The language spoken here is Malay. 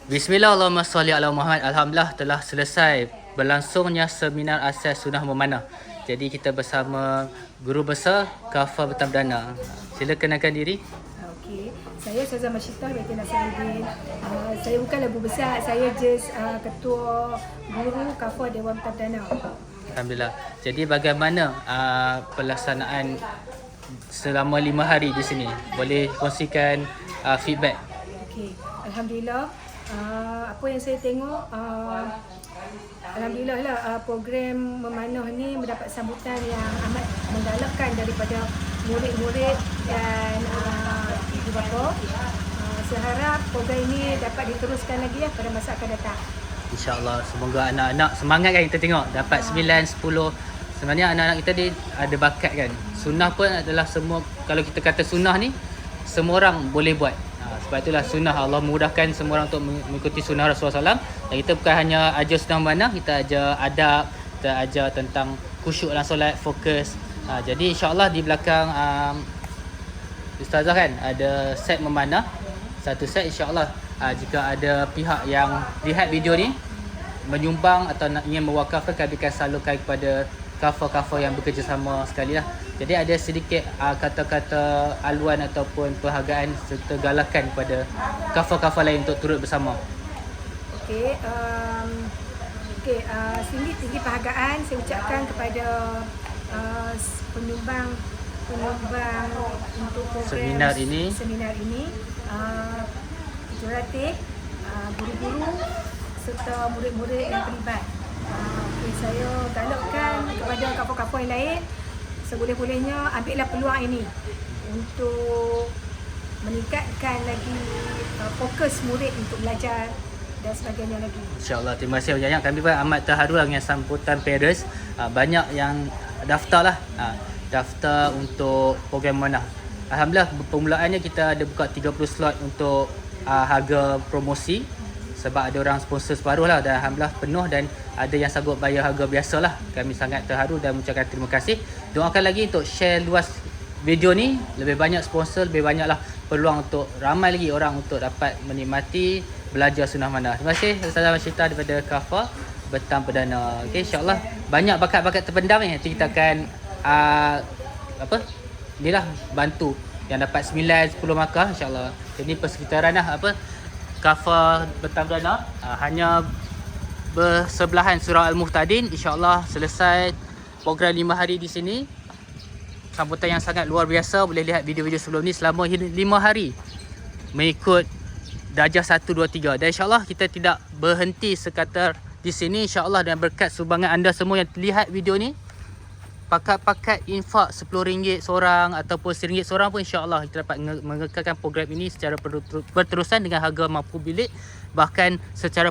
Bismillah, Allahumma salli ala Muhammad. Alhamdulillah telah selesai berlangsungnya seminar asas sunnah memanah. Jadi kita bersama guru besar Kafah Betam Perdana. Sila kenalkan diri. Okey, saya Ustazah Masyitah binti Nasiruddin. Saya bukanlah guru besar, saya just ketua guru Kafah Dewan Betam Perdana. Alhamdulillah. Jadi bagaimana pelaksanaan selama 5 hari di sini? Boleh kongsikan feedback? Okey, alhamdulillah. Apa yang saya tengok, alhamdulillah lah, program memanah ni mendapat sambutan yang amat menggalakkan daripada murid-murid dan ibu bapa. Saya harap program ini dapat diteruskan lagi pada masa akan datang. InsyaAllah, semoga anak-anak semangat kan kita tengok dapat 9, 10. Sebenarnya anak-anak kita ni ada bakat kan. Sunnah pun adalah semua, kalau kita kata sunnah ni semua orang boleh buat. Sebab itulah sunnah, Allah mudahkan semua orang untuk mengikuti sunnah Rasulullah SAW. Dan kita bukan hanya ajar sunnah mana, kita ajar adab, kita ajar tentang khusyuk dalam solat, fokus. Jadi insyaAllah di belakang Ustazah kan ada set memanah. Satu set insyaAllah jika ada pihak yang lihat video ni menyumbang atau ingin mewakafkan, kami akan salurkan kepada kafah-kafah yang bekerjasama sekali lah. Jadi ada sedikit kata-kata aluan ataupun penghargaan serta galakan kepada kafah-kafah lain untuk turut bersama. Okey, tinggi penghargaan saya ucapkan kepada penyumbang untuk program seminar ini, jurulatih, guru-guru serta murid-murid yang terlibat. Saya galakkan kepada kafah-kafah yang lain seboleh-bolehnya ambillah peluang ini untuk meningkatkan lagi fokus murid untuk belajar dan sebagainya lagi. InsyaAllah, terima kasih banyak. Kami pun amat terharu dengan sambutan parents. Banyak yang daftar lah, daftar untuk program manah. Alhamdulillah, permulaannya kita ada buka 30 slot untuk harga promosi. Sebab ada orang sponsor separuh lah, dan alhamdulillah penuh, dan ada yang sanggup bayar harga biasa lah. Kami sangat terharu dan mengucapkan terima kasih. Doakan lagi untuk share luas video ni, lebih banyak sponsor, lebih banyak lah peluang untuk ramai lagi orang untuk dapat menikmati belajar sunnah manah. Terima kasih Ustazah Masyitah daripada Kafah Betam Perdana. Okay, insyaAllah banyak bakat-bakat terpendam ni. Nanti kita akan inilah bantu yang dapat 9, 10 markah insyaAllah. Jadi persekitaran lah Kafah Betam Perdana, hanya bersebelahan Surah Al-Muhtadin. InsyaAllah selesai program 5 hari di sini. Sambutan yang sangat luar biasa. Boleh lihat video-video sebelum ni selama 5 hari mengikut darjah 1, 2, 3. Dan insyaAllah kita tidak berhenti sekadar di sini insyaAllah, dan berkat sumbangan anda semua yang lihat video ni, pakat-pakat infak RM10 seorang ataupun RM1 seorang pun insyaAllah kita dapat mengekalkan program ini secara berterusan dengan harga mampu bilik, bahkan secara